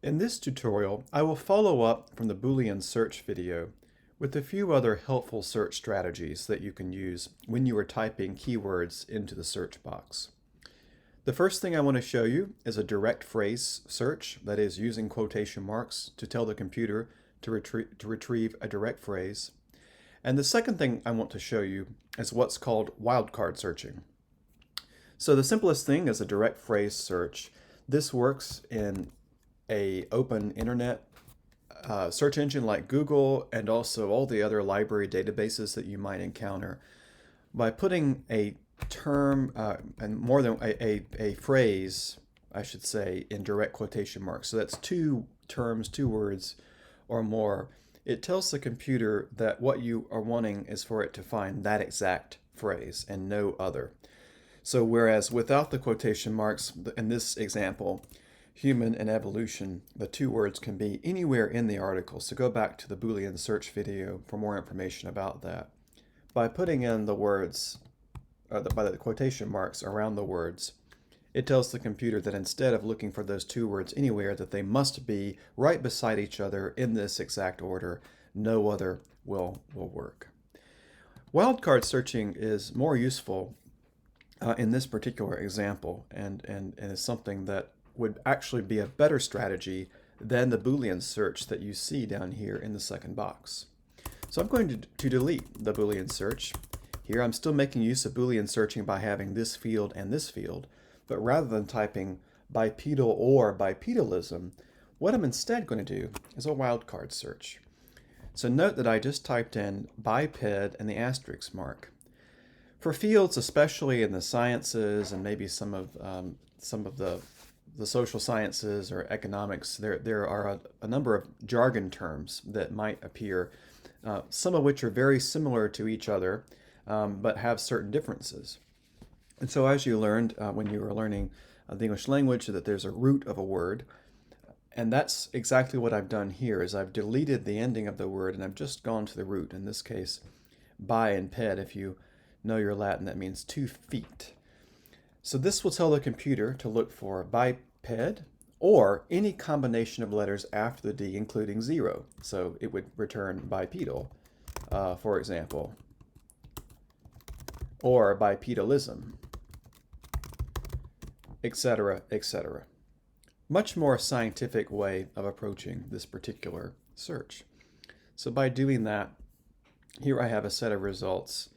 In this tutorial, I will follow up from the Boolean search video with a few other helpful search strategies that you can use when you are typing keywords into the search box. The first thing I want to show you is a direct phrase search, that is using quotation marks to tell the computer to retrieve a direct phrase. And the second thing I want to show you is what's called wildcard searching. So the simplest thing is a direct phrase search. This works in a open internet search engine like Google and also all the other library databases that you might encounter by putting a term and more than a phrase, I should say, in direct quotation marks. So that's two terms, two words or more. It tells the computer that what you are wanting is for it to find that exact phrase and no other. So whereas without the quotation marks, in this example, human and evolution, the two words can be anywhere in the article. So go back to the Boolean search video for more information about that. By putting in the words, by the quotation marks around the words, it tells the computer that instead of looking for those two words anywhere, that they must be right beside each other in this exact order. No other will work. Wildcard searching is more useful in this particular example and is something that would actually be a better strategy than the Boolean search that you see down here in the second box. So I'm going to delete the Boolean search. Here I'm still making use of Boolean searching by having this field and this field, but rather than typing bipedal or bipedalism, what I'm instead going to do is a wildcard search. So note that I just typed in biped and the asterisk mark. For fields, especially in the sciences and maybe some of the social sciences or economics, there are a number of jargon terms that might appear, some of which are very similar to each other, but have certain differences. And so as you learned when you were learning the English language, that there's a root of a word, and that's exactly what I've done here, is I've deleted the ending of the word and I've just gone to the root. In this case, bi and ped, if you know your Latin, that means 2 feet. So this will tell the computer to look for biped or any combination of letters after the D, including 0. So it would return bipedal, for example, or bipedalism, etc., etc. Much more scientific way of approaching this particular search. So by doing that, here I have a set of results,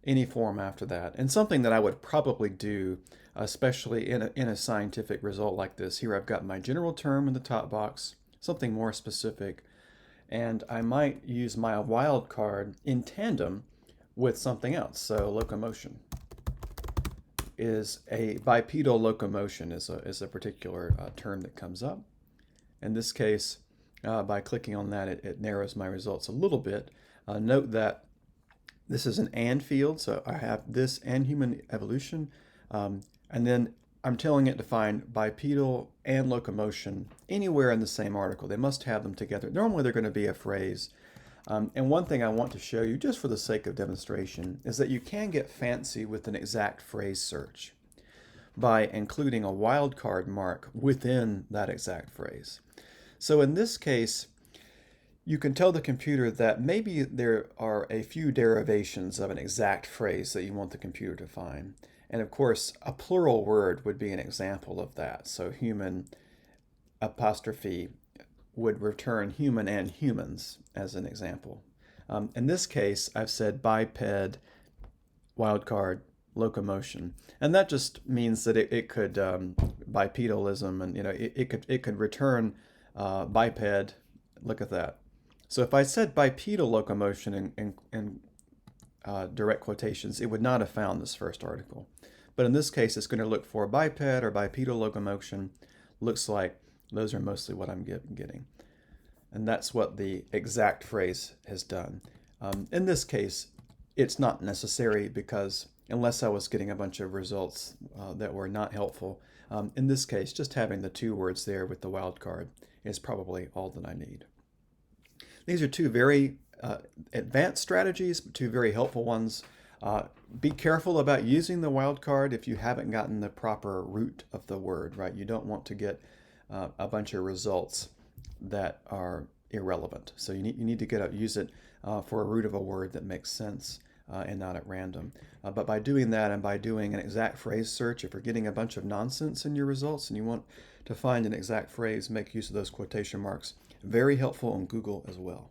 any form after that, and something that I would probably do, especially in a scientific result like this. Here I've got my general term in the top box, something more specific, and I might use my wildcard in tandem with something else. So locomotion is a bipedal locomotion is a particular term that comes up. In this case, by clicking on that, it narrows my results a little bit. Note that this is an and field, so I have this and human evolution, and then I'm telling it to find bipedal and locomotion anywhere in the same article. They must have them together. Normally they're going to be a phrase. And one thing I want to show you, just for the sake of demonstration, is that you can get fancy with an exact phrase search by including a wildcard mark within that exact phrase. So in this case, you can tell the computer that maybe there are a few derivations of an exact phrase that you want the computer to find. And of course, a plural word would be an example of that. So human apostrophe would return human and humans as an example. In this case, I've said biped, wildcard, locomotion, and that just means that it could bipedalism, and it could return biped. Look at that. So if I said bipedal locomotion in direct quotations, it would not have found this first article. But in this case, it's going to look for biped or bipedal locomotion. Looks like those are mostly what I'm getting. And that's what the exact phrase has done. In this case, it's not necessary because unless I was getting a bunch of results that were not helpful, in this case, just having the two words there with the wildcard is probably all that I need. These are two very advanced strategies, but two very helpful ones. Be careful about using the wildcard if you haven't gotten the proper root of the word, right? You don't want to get a bunch of results that are irrelevant. So you need to use it for a root of a word that makes sense and not at random. But by doing that and by doing an exact phrase search, if you're getting a bunch of nonsense in your results and you want to find an exact phrase, make use of those quotation marks. Very helpful on Google as well.